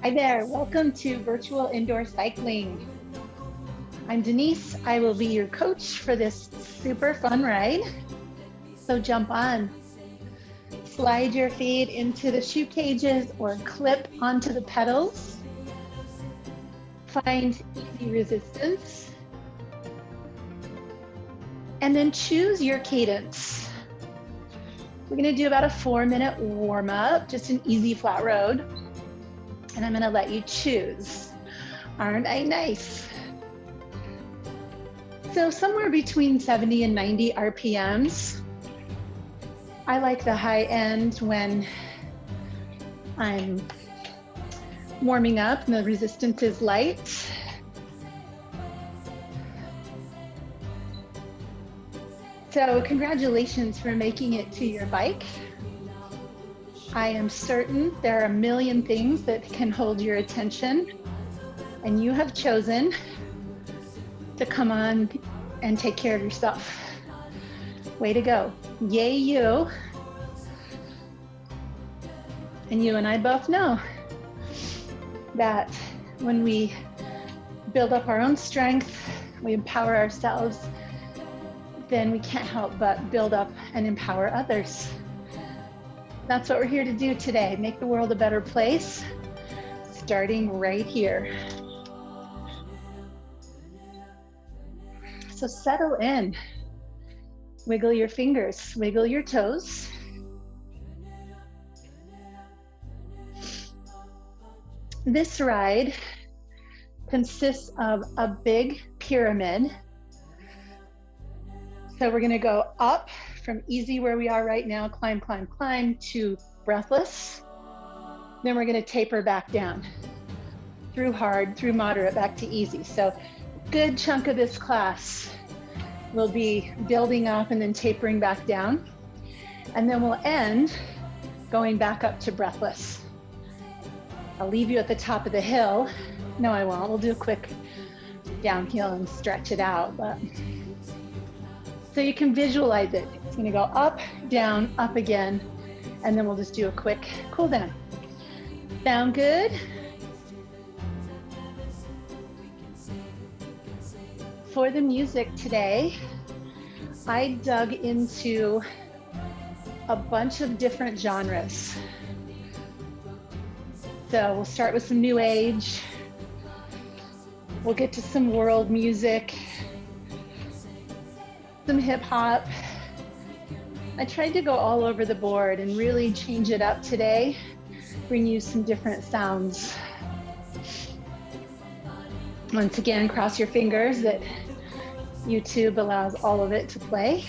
Hi there, welcome to Virtual Indoor Cycling. I'm Denise, I will be your coach for this super fun ride. So jump on, slide your feet into the shoe cages or clip onto the pedals. Find easy resistance. And then choose your cadence. We're gonna do about a 4-minute warm up, just an easy flat road. And I'm gonna let you choose. Aren't I nice? So somewhere between 70 and 90 RPMs. I like the high end when I'm warming up and the resistance is light. So congratulations for making it to your bike. I am certain there are a million things that can hold your attention, and you have chosen to come on and take care of yourself. Way to go. Yay, you. And you and I both know that when we build up our own strength, we empower ourselves, then we can't help but build up and empower others. That's what we're here to do today, make the world a better place, starting right here. So settle in, wiggle your fingers, wiggle your toes. This ride consists of a big pyramid. So we're gonna go up from easy where we are right now, climb, climb, climb, to breathless. Then we're gonna taper back down, through hard, through moderate, back to easy. So good chunk of this class will be building up and then tapering back down. And then we'll end going back up to breathless. I'll leave you at the top of the hill. No, I won't. We'll do a quick downhill and stretch it out. But so you can visualize it. It's gonna go up, down, up again, and then we'll just do a quick cool down. Sound good? For the music today, I dug into a bunch of different genres. So we'll start with some new age. We'll get to some world music, some hip hop. I tried to go all over the board and really change it up today, bring you some different sounds. Once again, cross your fingers that YouTube allows all of it to play.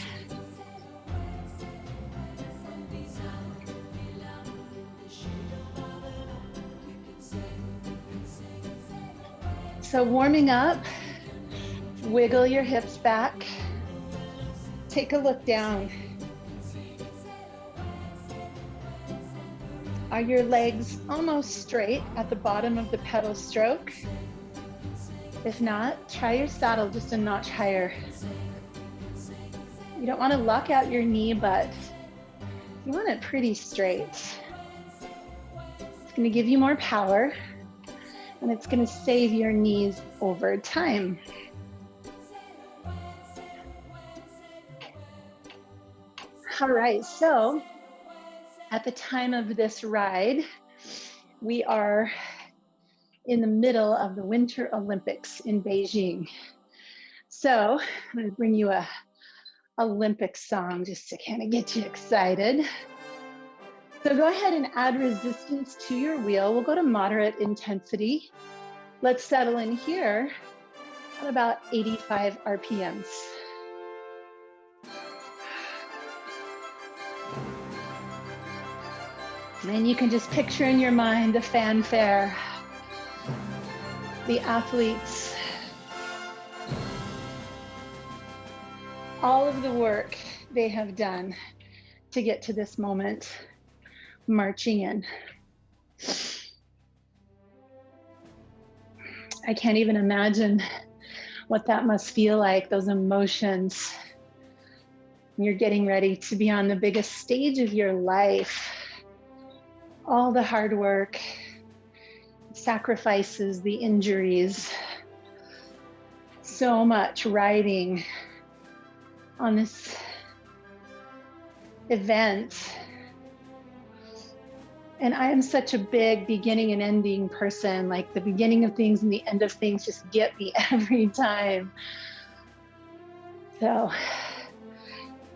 So warming up, wiggle your hips back. Take a look down. Are your legs almost straight at the bottom of the pedal stroke? If not, try your saddle just a notch higher. You don't want to lock out your knee, but you want it pretty straight. It's going to give you more power, and it's going to save your knees over time. All right, so at the time of this ride, we are in the middle of the Winter Olympics in Beijing. So I'm gonna bring you a Olympic song just to kind of get you excited. So go ahead and add resistance to your wheel. We'll go to moderate intensity. Let's settle in here at about 85 RPMs. And you can just picture in your mind the fanfare, the athletes, all of the work they have done to get to this moment, marching in. I can't even imagine what that must feel like, those emotions. You're getting ready to be on the biggest stage of your life. All the hard work, sacrifices, the injuries, so much riding on this event. And I am such a big beginning and ending person. Like the beginning of things and the end of things just get me every time. So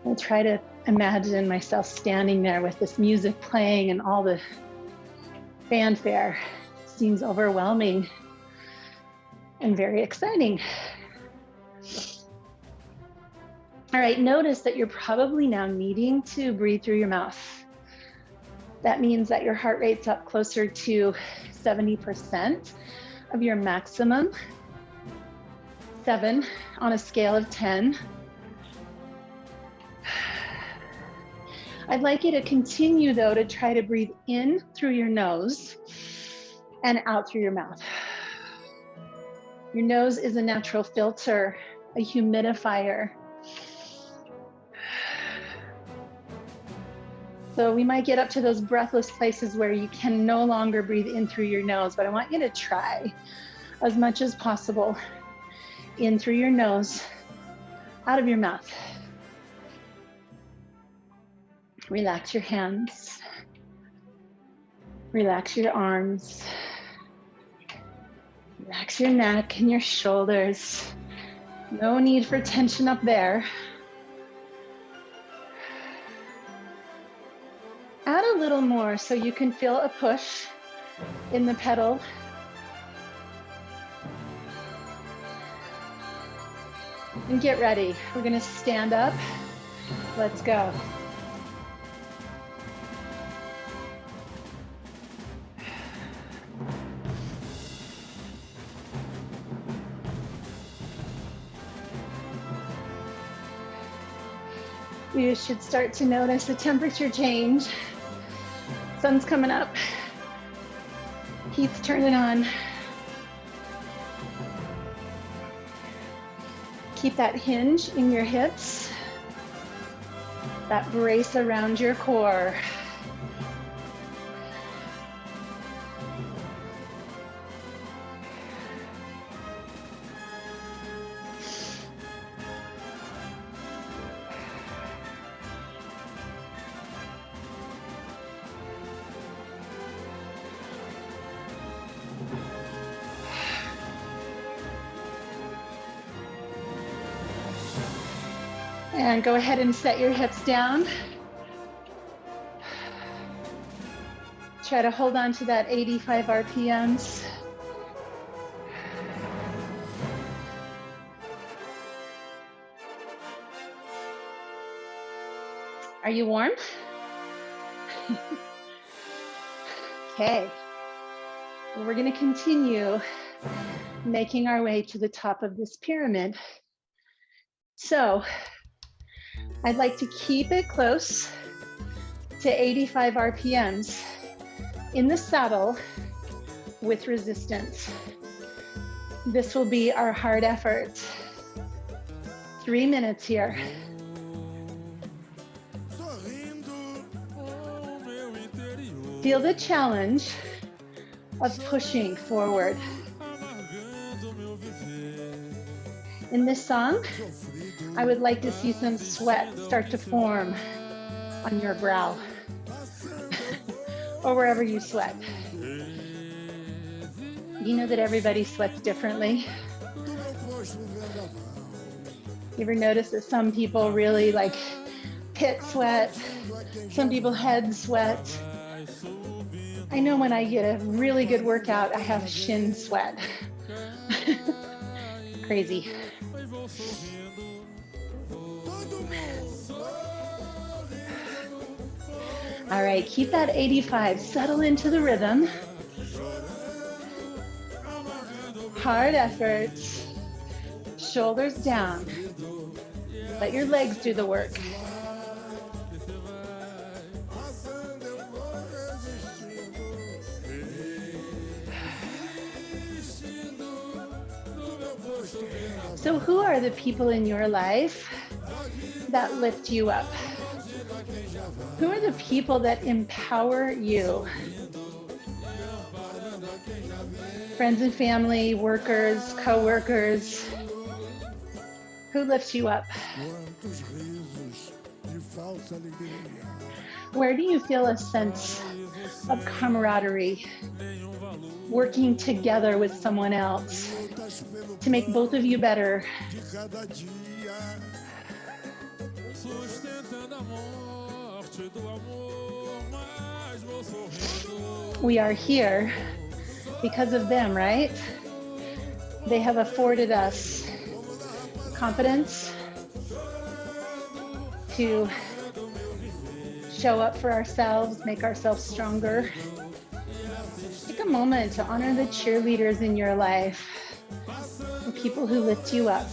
I'll try to imagine myself standing there with this music playing and all the fanfare. It seems overwhelming and very exciting. All right, notice that you're probably now needing to breathe through your mouth. That means that your heart rate's up closer to 70% of your maximum, 7 on a scale of 10. I'd like you to continue though to try to breathe in through your nose and out through your mouth. Your nose is a natural filter, a humidifier. So we might get up to those breathless places where you can no longer breathe in through your nose, but I want you to try as much as possible in through your nose, out of your mouth. Relax your hands. Relax your arms. Relax your neck and your shoulders. No need for tension up there. Add a little more so you can feel a push in the pedal. And get ready. We're going to stand up. Let's go. You should start to notice the temperature change. Sun's coming up. Heat's turning on. Keep that hinge in your hips, that brace around your core. And go ahead and set your hips down. Try to hold on to that 85 RPMs. Are you warm? Okay. Well, we're going to continue making our way to the top of this pyramid. So I'd like to keep it close to 85 RPMs in the saddle with resistance. This will be our hard effort. 3 minutes here. Feel the challenge of pushing forward. In this song, I would like to see some sweat start to form on your brow or wherever you sweat. You know that everybody sweats differently. You ever notice that some people really like pit sweat, some people head sweat? I know when I get a really good workout, I have shin sweat. Crazy. All right, keep that 85, settle into the rhythm. Hard effort, shoulders down. Let your legs do the work. So who are the people in your life that lift you up? Who are the people that empower you? friends and family, workers, co-workers. Who lifts you up? Where do you feel a sense of camaraderie, working together with someone else to make both of you better? We are here because of them, right? They have afforded us confidence to show up for ourselves, make ourselves stronger. Take a moment to honor the cheerleaders in your life, the people who lift you up.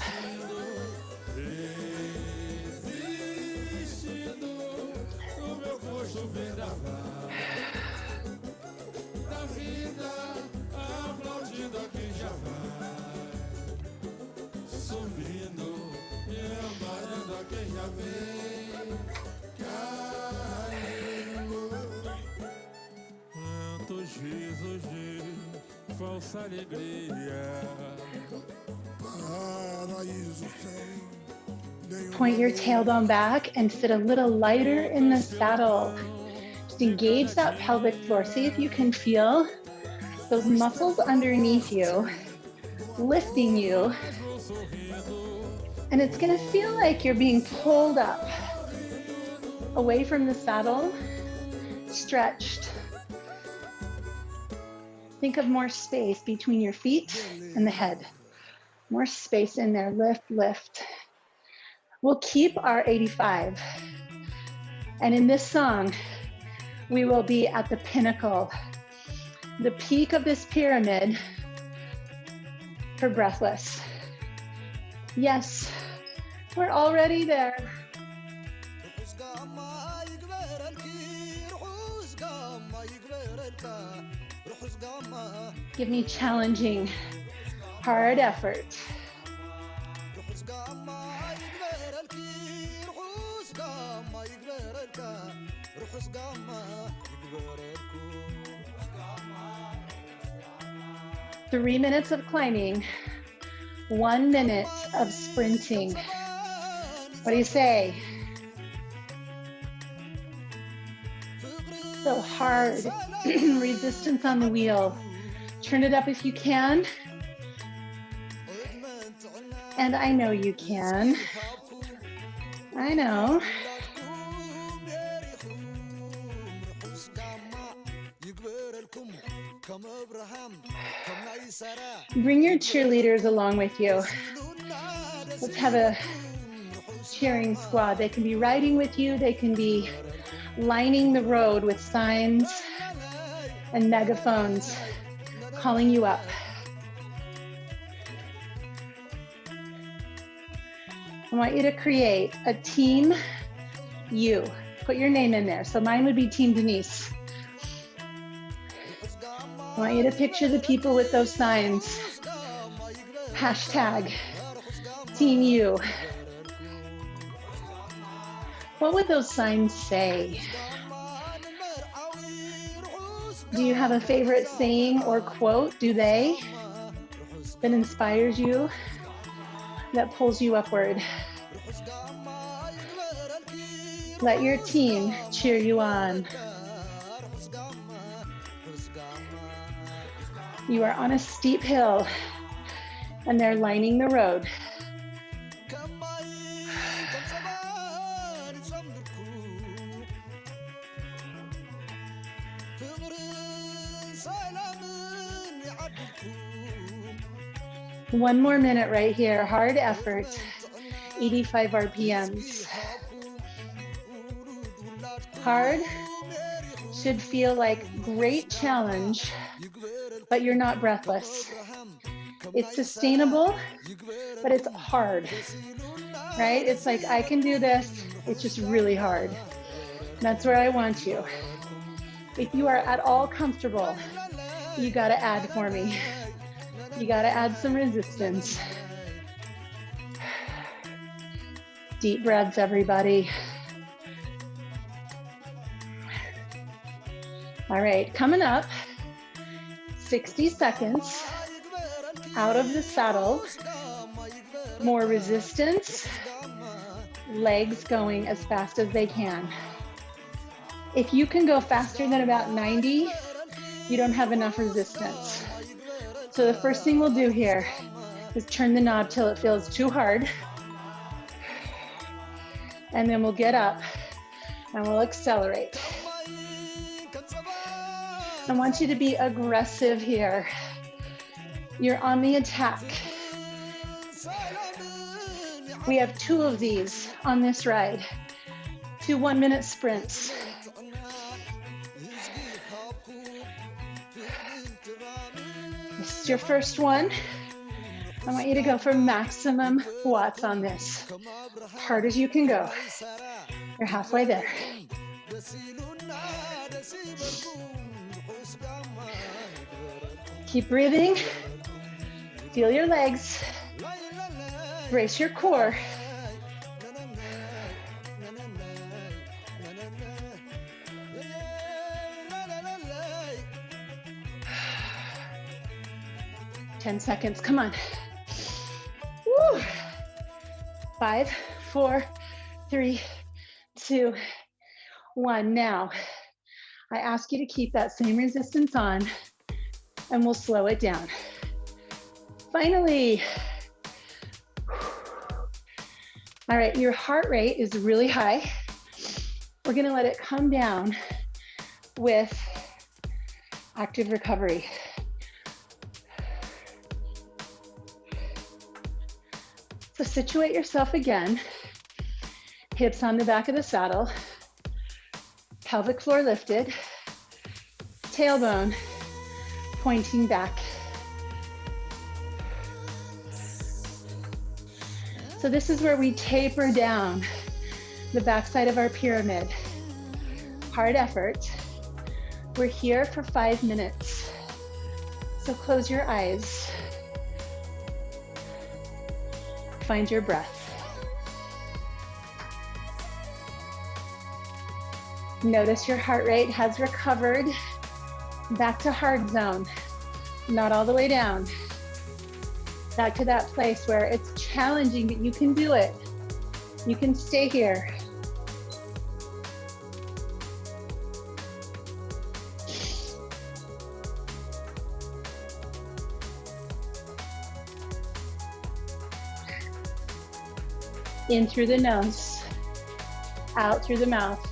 Point your tailbone back and sit a little lighter in the saddle. Just engage that pelvic floor. See if you can feel those muscles underneath you lifting you. And it's gonna feel like you're being pulled up away from the saddle, stretched. Think of more space between your feet and the head. More space in there, lift, lift. We'll keep our 85. And in this song, we will be at the pinnacle, the peak of this pyramid for breathless. Yes, we're already there. Give me challenging, hard effort. Three minutes of climbing, 1 minute of sprinting. What do you say? So hard, resistance on the wheel. Turn it up if you can. And I know you can. I know. Bring your cheerleaders along with you. Let's have a cheering squad. They can be riding with you. They can be lining the road with signs and megaphones calling you up. I want you to create a team you. Put your name in there. So mine would be Team Denise. I want you to picture the people with those signs. Hashtag Team You. What would those signs say? Do you have a favorite saying or quote? Do they? That inspires you? That pulls you upward? Let your team cheer you on. You are on a steep hill and they're lining the road. One more minute right here, hard effort, 85 RPMs. Hard should feel like great challenge, but you're not breathless. It's sustainable, but it's hard, right? It's like, I can do this, it's just really hard. That's where I want you. If you are at all comfortable, you gotta add for me. You gotta add some resistance. Deep breaths, everybody. All right, coming up, 60 seconds out of the saddle, more resistance, legs going as fast as they can. If you can go faster than about 90, you don't have enough resistance. So the first thing we'll do here is turn the knob till it feels too hard. And then we'll get up and we'll accelerate. I want you to be aggressive here. You're on the attack. We have 2 of these on this ride, 2 1-minute sprints. This is your first one. I want you to go for maximum watts on this. Hard as you can go. You're halfway there. Keep breathing. Feel your legs. Brace your core. Ten seconds, come on. Woo. 5, 4, 3, 2, 1. Now, I ask you to keep that same resistance on and we'll slow it down. Finally. All right, your heart rate is really high. We're gonna let it come down with active recovery. So situate yourself again, hips on the back of the saddle, pelvic floor lifted, tailbone pointing back. So this is where we taper down the backside of our pyramid. Hard effort. We're here for 5 minutes. So close your eyes. Find your breath. Notice your heart rate has recovered back to hard zone, not all the way down. Back to that place where it's challenging, but you can do it. You can stay here. In through the nose, out through the mouth.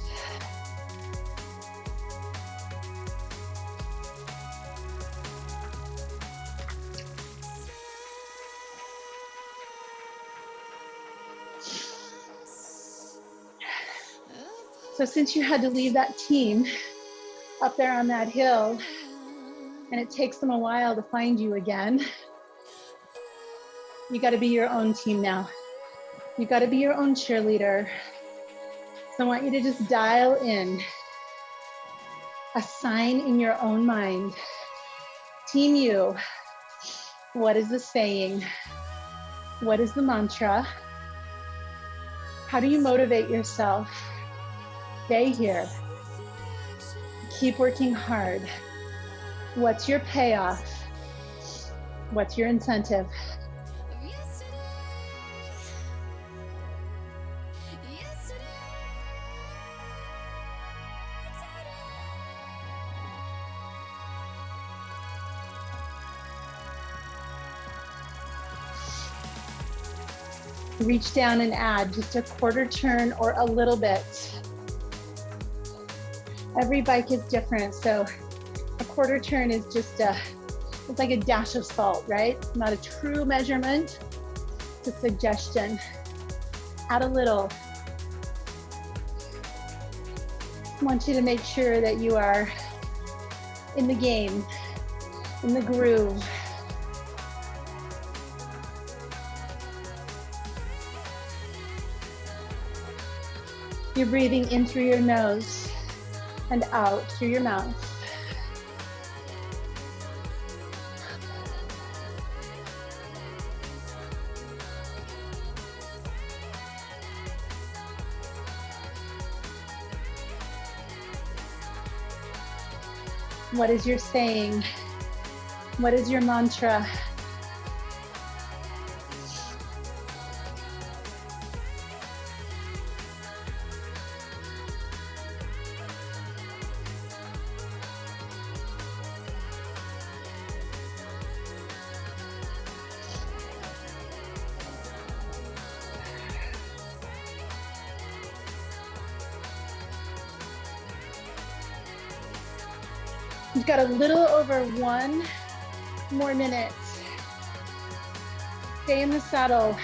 So since you had to leave that team up there on that hill, and it takes them a while to find you again, you got to be your own team now. You got to be your own cheerleader. So I want you to just dial in a sign in your own mind. Team you, what is the saying? What is the mantra? How do you motivate yourself? Stay here. Keep working hard. What's your payoff? What's your incentive? Reach down and add just a quarter turn or a little bit. Every bike is different, so a quarter turn is just it's like a dash of salt, right? Not a true measurement, it's a suggestion. Add a little. I want you to make sure that you are in the game, in the groove. You're breathing in through your nose and out through your mouth. What is your saying? What is your mantra? You've got a little over 1 more minute. Stay in the saddle.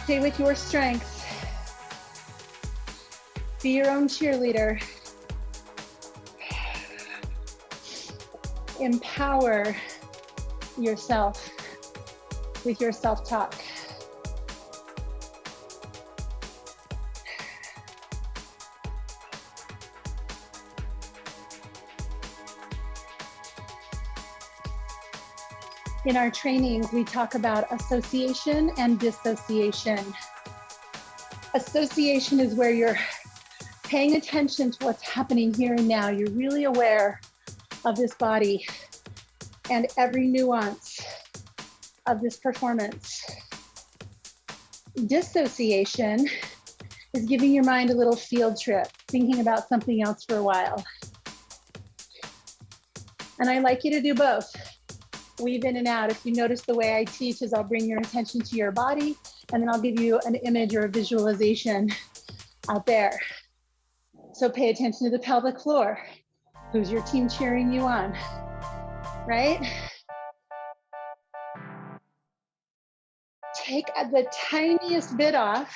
Stay with your strength. Be your own cheerleader. Empower yourself with your self-talk. In our trainings, we talk about association and dissociation. Association is where you're paying attention to what's happening here and now. You're really aware of this body and every nuance of this performance. Dissociation is giving your mind a little field trip, thinking about something else for a while. And I like you to do both. Weave in and out. If you notice, the way I teach is I'll bring your attention to your body, and then I'll give you an image or a visualization out there. So pay attention to the pelvic floor. Who's your team cheering you on, right? Take the tiniest bit off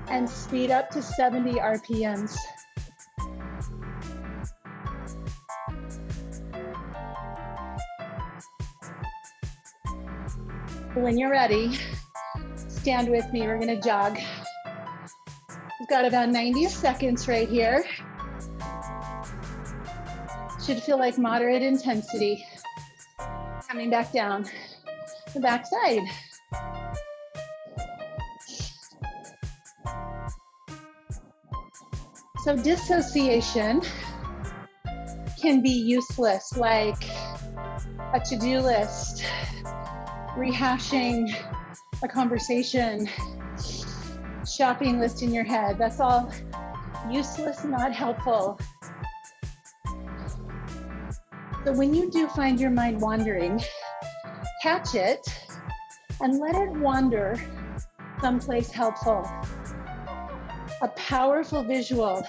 and speed up to 70 RPMs. When you're ready, stand with me. We're gonna jog. We've got about 90 seconds right here. Should feel like moderate intensity. Coming back down the backside. So dissociation can be useless, like a to-do list, rehashing a conversation, shopping list in your head. That's all useless, not helpful. So when you do find your mind wandering, catch it and let it wander someplace helpful. A powerful visual,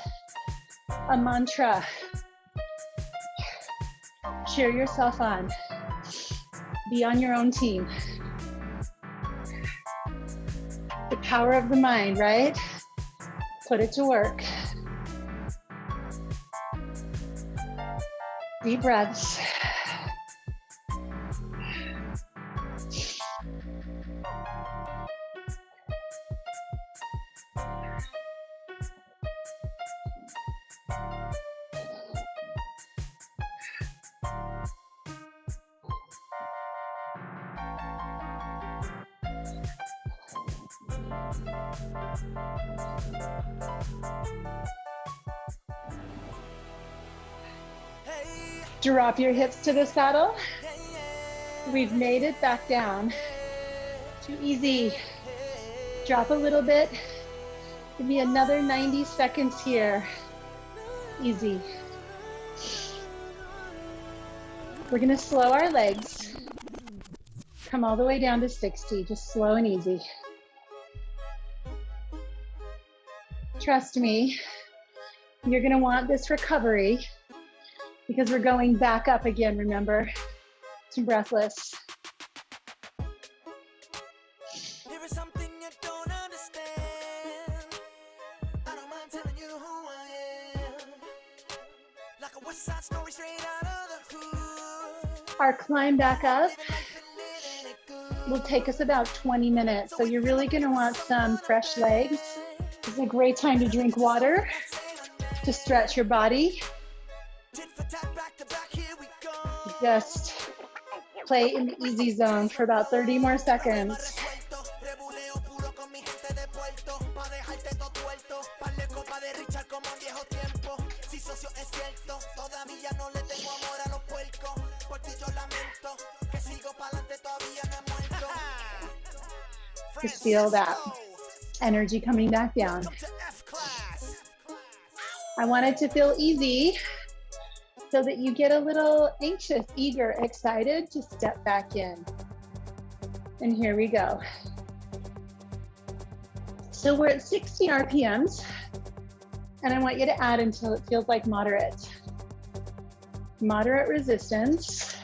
a mantra. Cheer yourself on. Be on your own team. The power of the mind, right? Put it to work. Deep breaths. Drop your hips to the saddle. We've made it back down. Too easy. Drop a little bit. Give me another 90 seconds here. Easy. We're gonna slow our legs. Come all the way down to 60, just slow and easy. Trust me, you're gonna want this recovery because we're going back up again, remember, to breathless. There is something you don't understand. I don't mind telling you who I am. Like a West Side Story straight out of the hood. Our climb back up will take us about 20 minutes. So you're really gonna want some fresh legs. It's a great time to drink water, to stretch your body. Just play in the easy zone for about 30 more seconds. Just feel that energy coming back down. I want it to feel easy so that you get a little anxious, eager, excited to step back in. And here we go. So we're at 60 RPMs, and I want you to add until it feels like moderate. moderate resistance.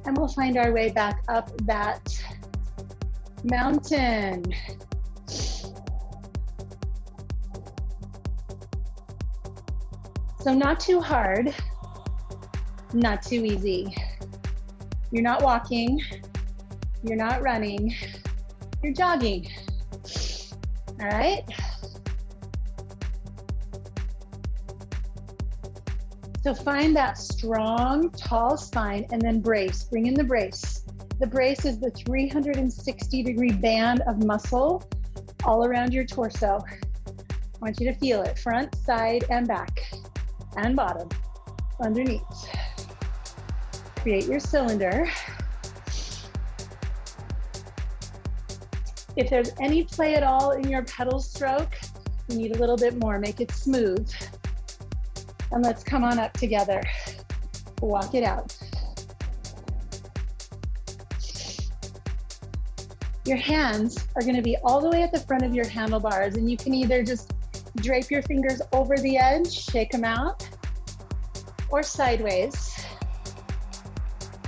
And we'll find our way back up that mountain. So not too hard, not too easy. You're not walking, you're not running, you're jogging. All right? So find that strong, tall spine and then brace. Bring in the brace. The brace is the 360-degree band of muscle all around your torso. I want you to feel it, front, side, and back, and bottom, underneath. Create your cylinder. If there's any play at all in your pedal stroke, you need a little bit more. Make it smooth. And let's come on up together. Walk it out. Your hands are going to be all the way at the front of your handlebars, and you can either just drape your fingers over the edge, shake them out, or sideways.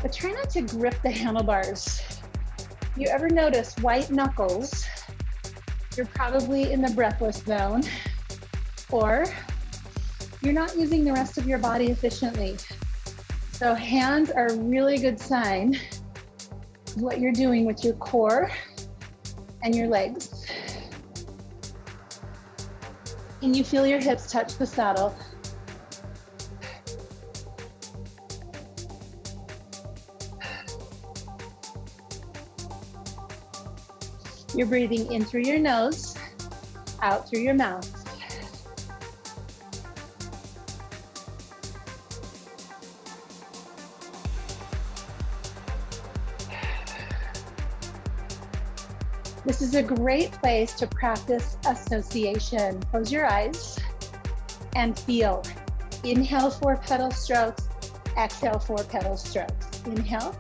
But try not to grip the handlebars. You ever notice white knuckles? You're probably in the breathless zone, or you're not using the rest of your body efficiently. So hands are a really good sign of what you're doing with your core and your legs. Can you feel your hips touch the saddle? You're breathing in through your nose, out through your mouth. This is a great place to practice association. Close your eyes and feel. Inhale 4 pedal strokes, exhale 4 pedal strokes. Inhale,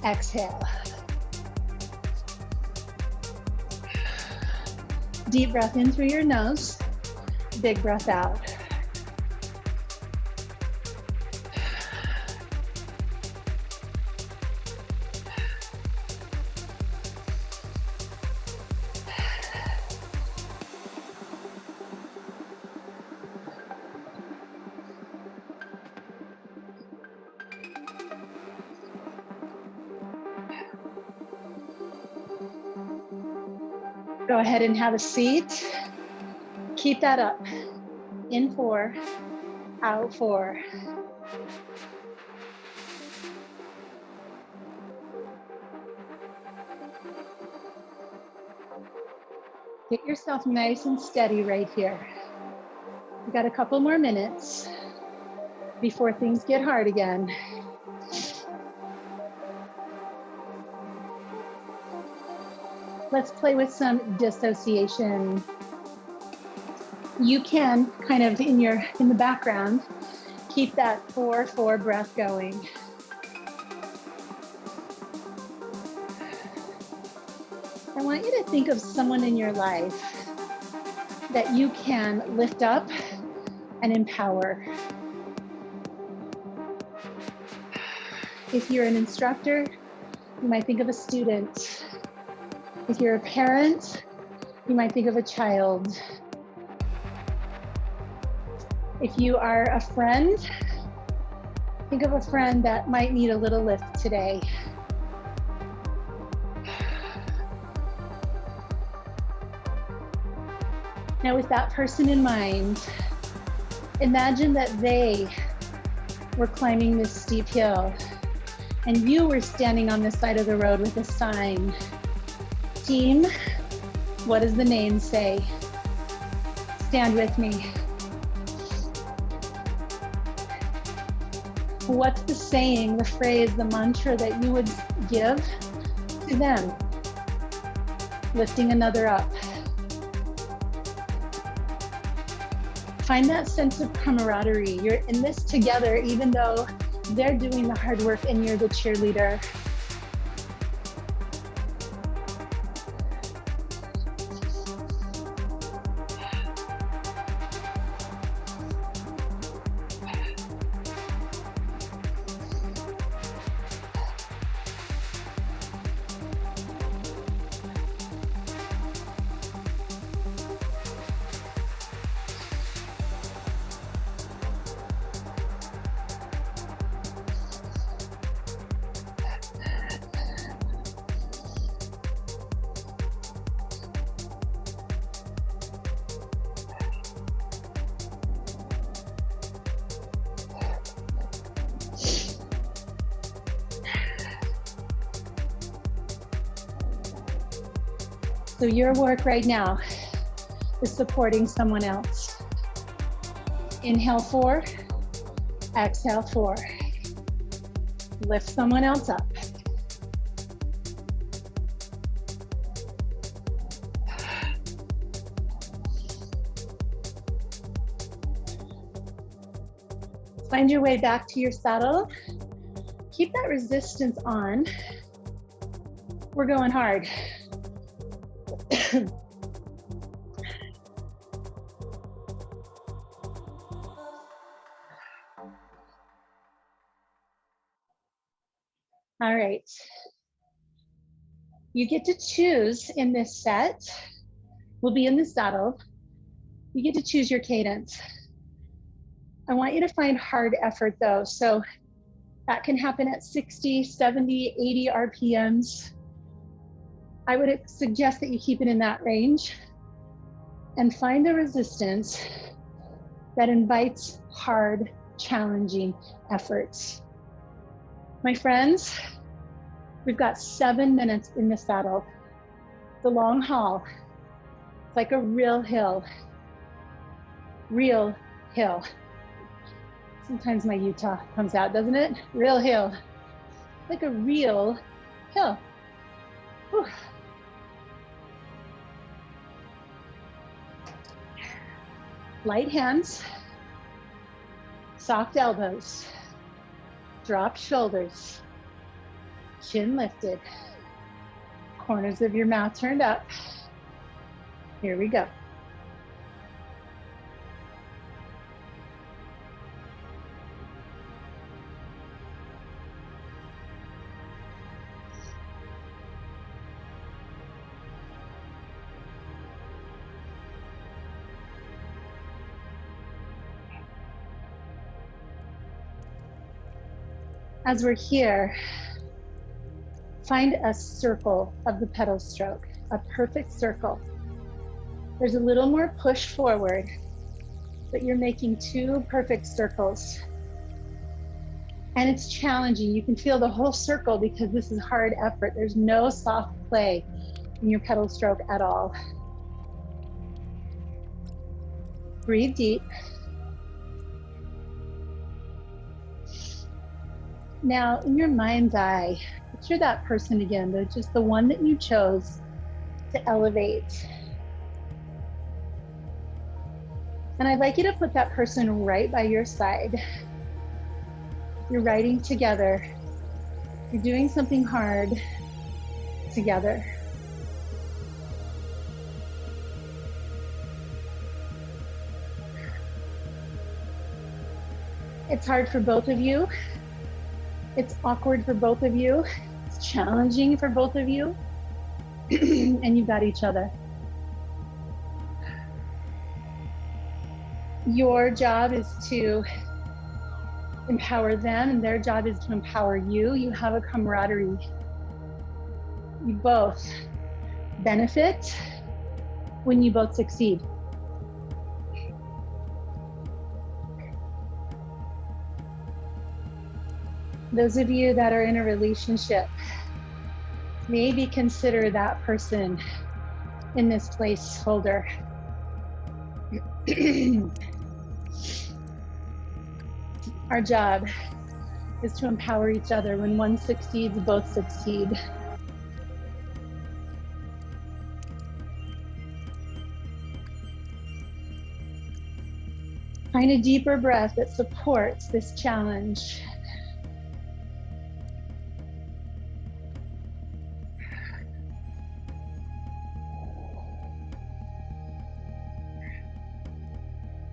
exhale. Deep breath in through your nose, big breath out. Go ahead and have a seat. Keep that up. In 4, out 4. Get yourself nice and steady right here. We've got a couple more minutes before things get hard again. Let's play with some dissociation. You can kind of in the background, keep that 4-4 breath going. I want you to think of someone in your life that you can lift up and empower. If you're an instructor, you might think of a student. If you're a parent, you might think of a child. If you are a friend, think of a friend that might need a little lift today. Now with that person in mind, imagine that they were climbing this steep hill and you were standing on the side of the road with a sign. Team, what does the name say? Stand with me. What's the saying, the phrase, the mantra that you would give to them? Lifting another up. Find that sense of camaraderie. You're in this together, even though they're doing the hard work and you're the cheerleader. So your work right now is supporting someone else. Inhale 4, exhale 4. Lift someone else up. Find your way back to your saddle. Keep that resistance on. We're going hard. All right. You get to choose in this set. We'll be in the saddle. You get to choose your cadence. I want you to find hard effort though. So that can happen at 60, 70, 80 RPMs. I would suggest that you keep it in that range and find the resistance that invites hard, challenging efforts. My friends, we've got 7 minutes in the saddle. The long haul, it's like a real hill. Real hill. Sometimes my Utah comes out, doesn't it? Real hill. Like a real hill. Whew. Light hands, soft elbows, drop shoulders, chin lifted, corners of your mouth turned up. Here we go. As we're here, find a circle of the pedal stroke, a perfect circle. There's a little more push forward, but you're making 2 perfect circles. And it's challenging. You can feel the whole circle because this is hard effort. There's no soft play in your pedal stroke at all. Breathe deep. Now, in your mind's eye, picture that person again, just the one that you chose to elevate. And I'd like you to put that person right by your side. You're riding together. You're doing something hard together. It's hard for both of you. It's awkward for both of you. It's challenging for both of you. And you've got each other. Your job is to empower them, and their job is to empower you. You have a camaraderie. You both benefit when you both succeed. Those of you that are in a relationship, maybe consider that person in this placeholder. Our job is to empower each other. When one succeeds, both succeed. Find a deeper breath that supports this challenge.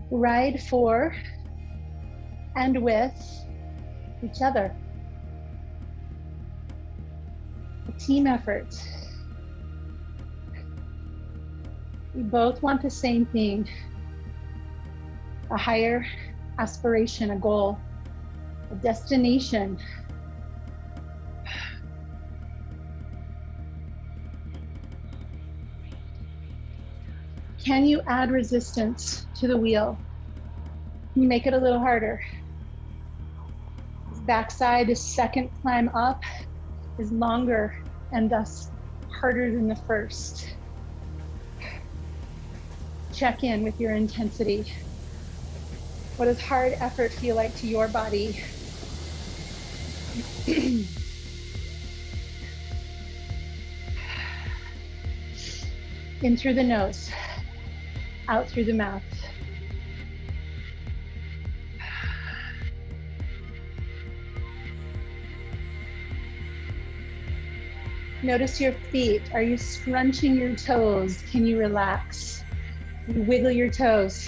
Ride for and with each other. A team effort. We both want the same thing. A higher aspiration, a goal, a destination. Can you add resistance to the wheel? Can you make it a little harder? This backside, this second climb up is longer and thus harder than the first. check in with your intensity. What does hard effort feel like to your body? In through the nose, out through the mouth. Notice your feet. Are you scrunching your toes? Can you relax? You wiggle your toes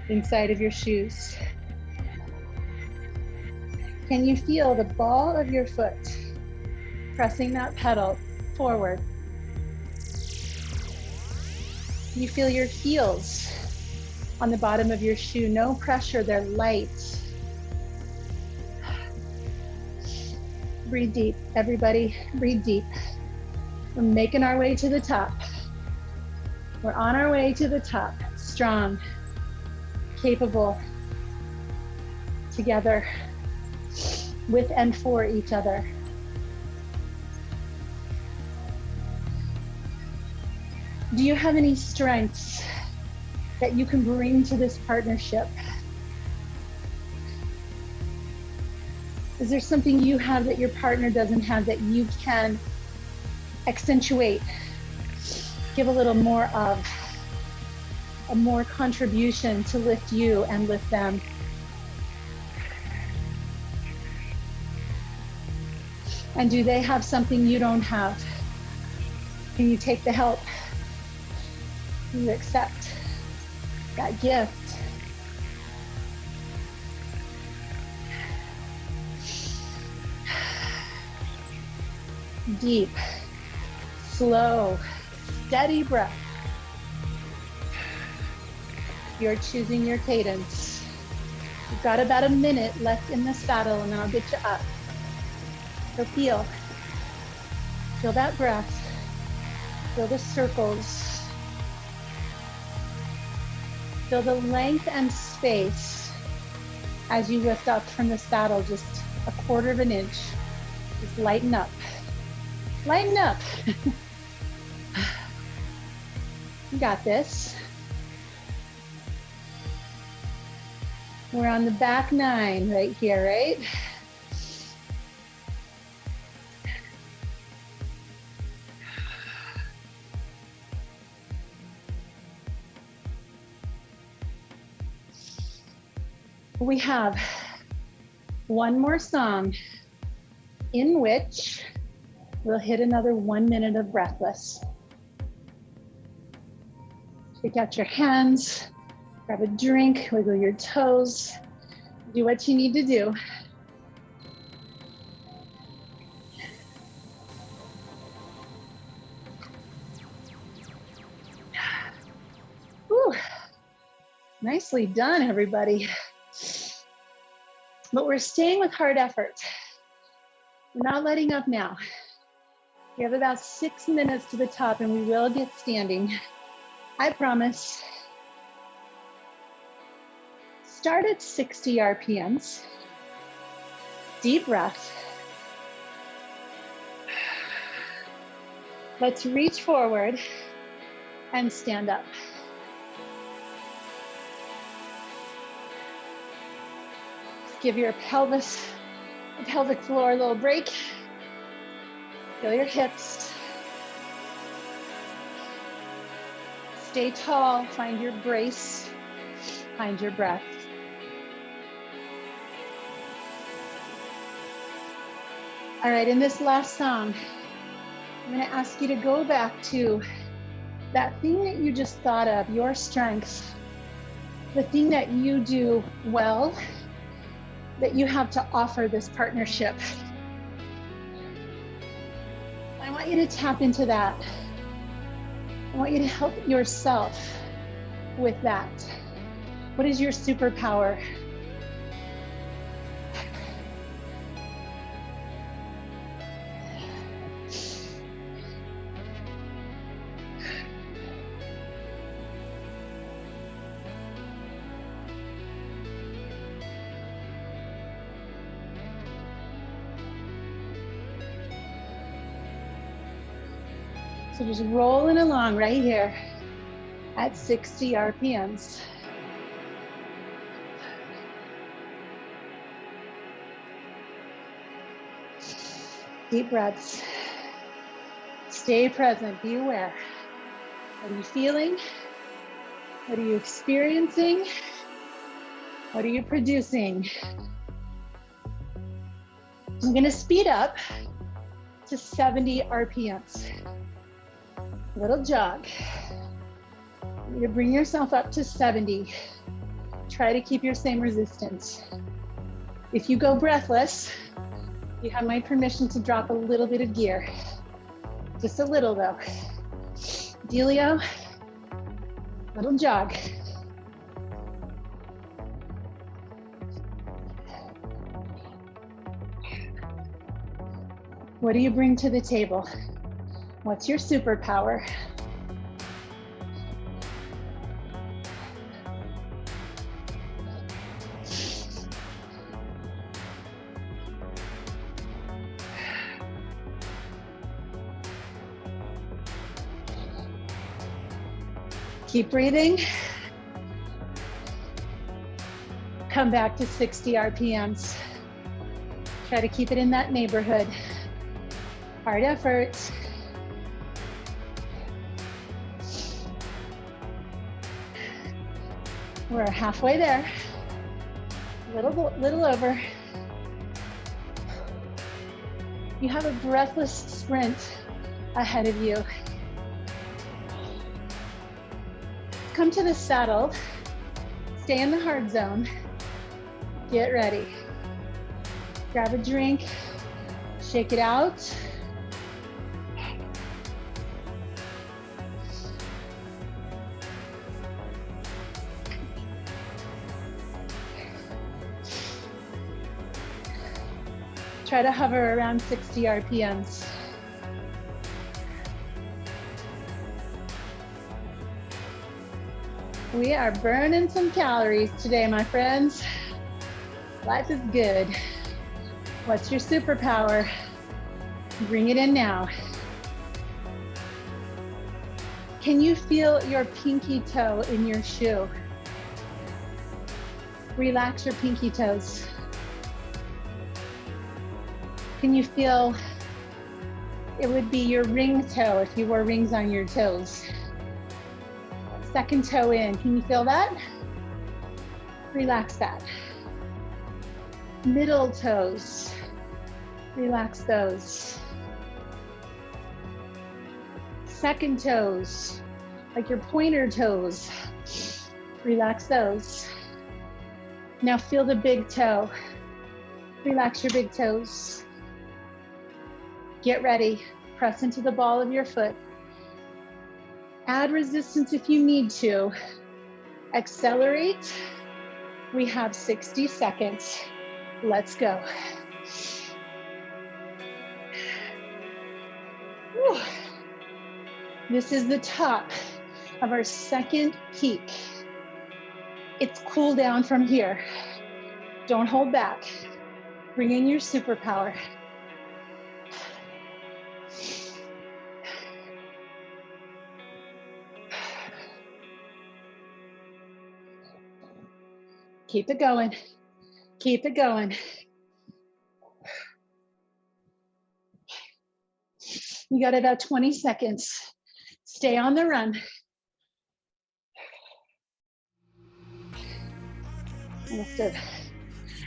inside of your shoes. Can you feel the ball of your foot pressing that pedal forward? Can you feel your heels on the bottom of your shoe? No pressure, they're light. Breathe deep, everybody, breathe deep. We're making our way to the top. We're on our way to the top, strong, capable, together, with and for each other. Do you have any strengths that you can bring to this partnership? Is there something you have that your partner doesn't have that you can accentuate, give a little more of, a more contribution to lift you and lift them? And do they have something you don't have? Can you take the help? Can you accept that gift? Deep, slow, steady breath. You're choosing your cadence. You've got about a minute left in this battle, and then I'll get you up. So feel that breath. Feel the circles. Feel the length and space as you lift up from this battle, just a quarter of an inch. Just lighten up. Lighten up. You got this. We're on the back 9 right here, right? We have one more song in which we'll hit another 1 minute of breathless. Take out your hands, grab a drink, wiggle your toes, do what you need to do. Whew. Nicely done, everybody. But we're staying with hard effort. We're not letting up now. We have about 6 minutes to the top and we will get standing. I promise. Start at 60 RPMs. Deep breath. Let's reach forward and stand up. Give your pelvis, the pelvic floor a little break. Feel your hips. Stay tall, find your brace, find your breath. All right, in this last song, I'm gonna ask you to go back to that thing that you just thought of, your strength, the thing that you do well, that you have to offer this partnership. I want you to tap into that. I want you to help yourself with that. What is your superpower? So just rolling along right here at 60 RPMs. Deep breaths. Stay present, be aware. What are you feeling? What are you experiencing? What are you producing? I'm gonna speed up to 70 RPMs. Little jog. You're gonna bring yourself up to 70. Try to keep your same resistance. If you go breathless, you have my permission to drop a little bit of gear. Just a little though. Dealio, little jog. What do you bring to the table? What's your superpower? Keep breathing. Come back to 60 RPMs. Try to keep it in that neighborhood. Hard effort. We're halfway there. Little over. You have a breathless sprint ahead of you. Come to the saddle. Stay in the hard zone. Get ready. Grab a drink. Shake it out. Try to hover around 60 RPMs. We are burning some calories today, my friends. Life is good. What's your superpower? Bring it in now. Can you feel your pinky toe in your shoe? Relax your pinky toes. Can you feel, it would be your ring toe if you wore rings on your toes. Second toe in, can you feel that? Relax that. Middle toes, relax those. Second toes, like your pointer toes, relax those. Now feel the big toe. Relax your big toes. Get ready, press into the ball of your foot. Add resistance if you need to. Accelerate. We have 60 seconds. Let's go. Whew. This is the top of our second peak. It's cool down from here. Don't hold back. Bring in your superpower. Keep it going. Keep it going. You got about 20 seconds. Stay on the run. I must have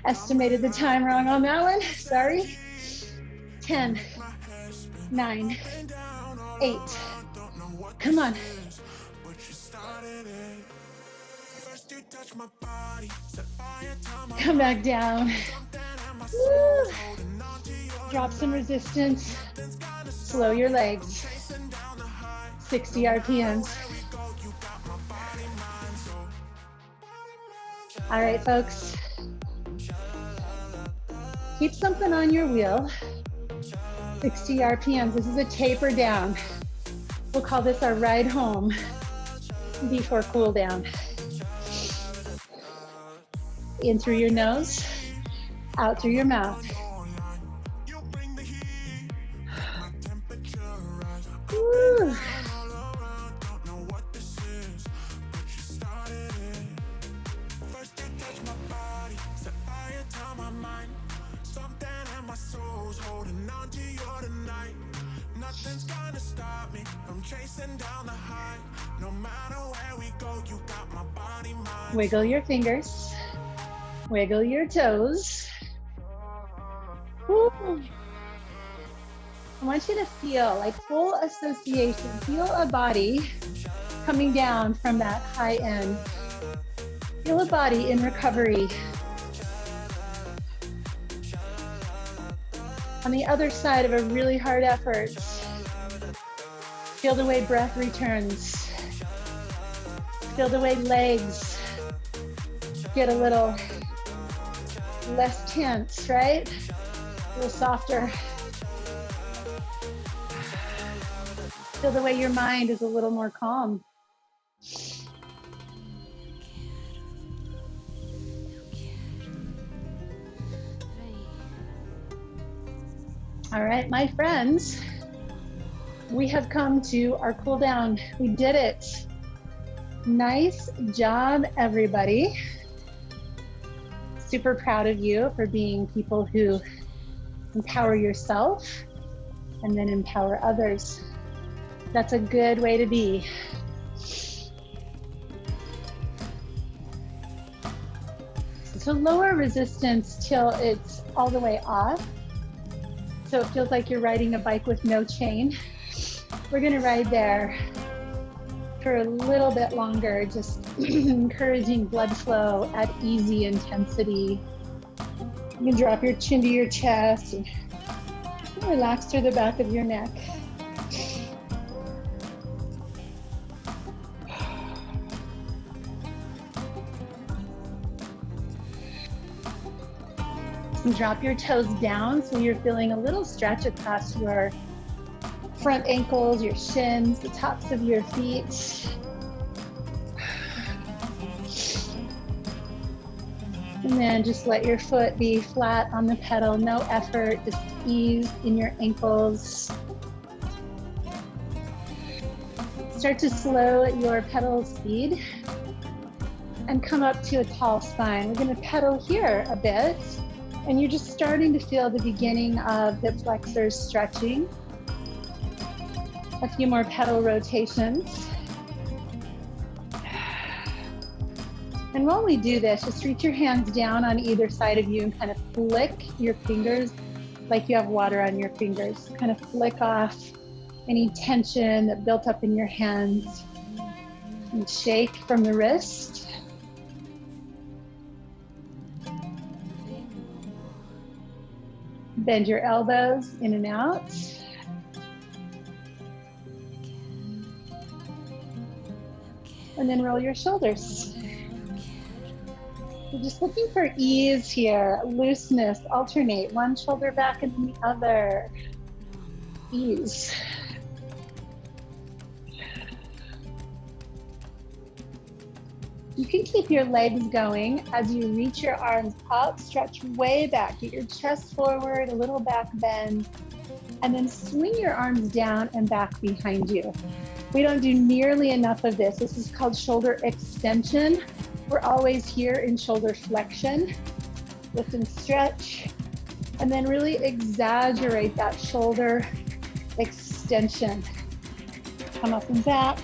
estimated the time wrong on that one. Sorry. 10, 9, 8. Come on. Come back down. Woo. Drop some resistance. Slow your legs. 60 RPMs. All right, folks. Keep something on your wheel. 60 RPMs. This is a taper down. We'll call this our ride home before cool down. In through your nose, out through your mouth. Woo. chasing down the high. No matter where we go, you got my body, mind. Wiggle your fingers. Wiggle your toes. Woo. I want you to feel like full association. Feel a body coming down from that high end. Feel a body in recovery. On the other side of a really hard effort, feel the way breath returns. Feel the way legs get a little less tense, right? A little softer. Feel the way your mind is a little more calm. All right, my friends, we have come to our cool down. We did it. Nice job, everybody. Super proud of you for being people who empower yourself and then empower others. That's a good way to be. So lower resistance till it's all the way off. So it feels like you're riding a bike with no chain. We're gonna ride there for a little bit longer, just encouraging blood flow at easy intensity. You can drop your chin to your chest and relax through the back of your neck. And drop your toes down so you're feeling a little stretch across your front ankles, your shins, the tops of your feet. And then just let your foot be flat on the pedal, no effort, just ease in your ankles. Start to slow your pedal speed and come up to a tall spine. We're gonna pedal here a bit. And you're just starting to feel the beginning of hip flexors stretching. A few more pedal rotations. And while we do this, just reach your hands down on either side of you and kind of flick your fingers like you have water on your fingers. Kind of flick off any tension that built up in your hands. And shake from the wrist. Bend your elbows in and out. And then roll your shoulders. We're just looking for ease here, looseness, alternate one shoulder back and the other. Ease. You can keep your legs going as you reach your arms up, stretch way back, get your chest forward, a little back bend, and then swing your arms down and back behind you. We don't do nearly enough of this. This is called shoulder extension. We're always here in shoulder flexion. Lift and stretch, and then really exaggerate that shoulder extension. Come up and back.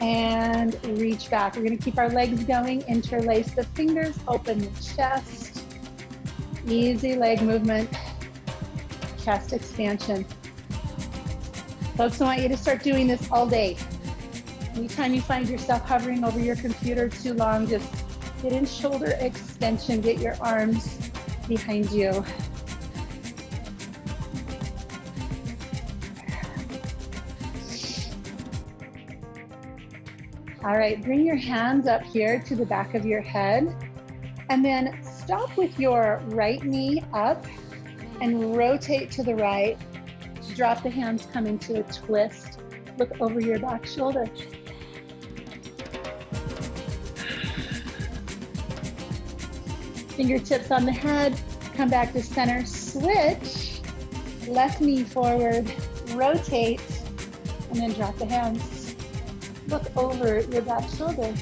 And reach back. We're gonna keep our legs going, interlace the fingers, open the chest. Easy leg movement, chest expansion. Folks, I want you to start doing this all day. Anytime you find yourself hovering over your computer too long, just get in shoulder extension, get your arms behind you. All right, bring your hands up here to the back of your head, and then stop with your right knee up and rotate to the right. Drop the hands, come into a twist. Look over your back shoulder. Fingertips on the head, come back to center, switch. Left knee forward, rotate, and then drop the hands. Look over your back shoulder.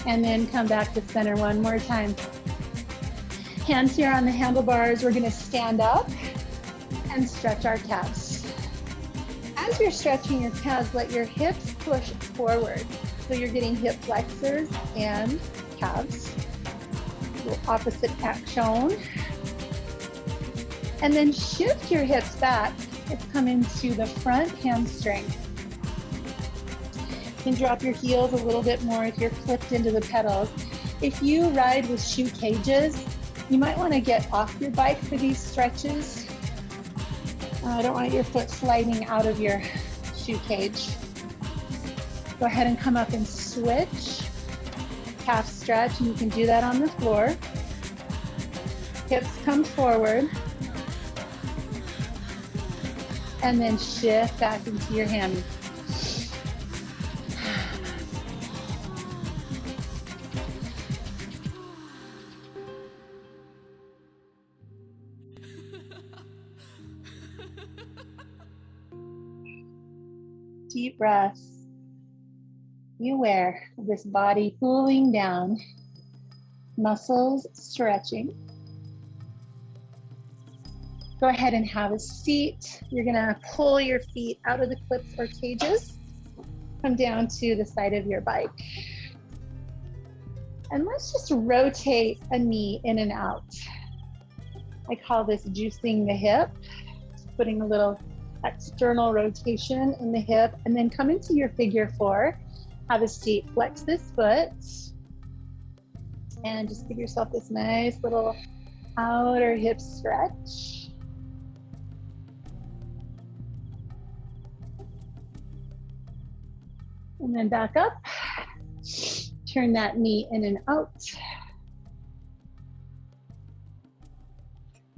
And then come back to center one more time. Hands here on the handlebars. We're gonna stand up and stretch our calves. As you're stretching your calves, let your hips push forward. So you're getting hip flexors and calves. Opposite action. And then shift your hips back. Let's come into the front hamstring. You can drop your heels a little bit more if you're clipped into the pedals. If you ride with shoe cages, you might want to get off your bike for these stretches. I don't want your foot sliding out of your shoe cage. Go ahead and come up and switch. Calf stretch, and you can do that on the floor. Hips come forward. And then shift back into your hammy. Deep breaths. Be aware of this body cooling down, muscles stretching. Go ahead and have a seat. You're gonna pull your feet out of the clips or cages. Come down to the side of your bike. And let's just rotate a knee in and out. I call this juicing the hip, just putting a little external rotation in the hip, and then come into your figure four. Have a seat, flex this foot, and just give yourself this nice little outer hip stretch. And then back up, turn that knee in and out.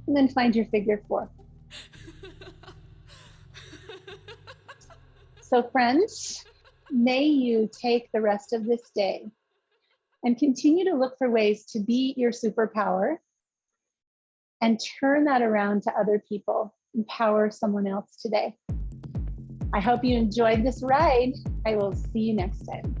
And then find your figure four. So friends, may you take the rest of this day and continue to look for ways to be your superpower and turn that around to other people, empower someone else today. I hope you enjoyed this ride. I will see you next time.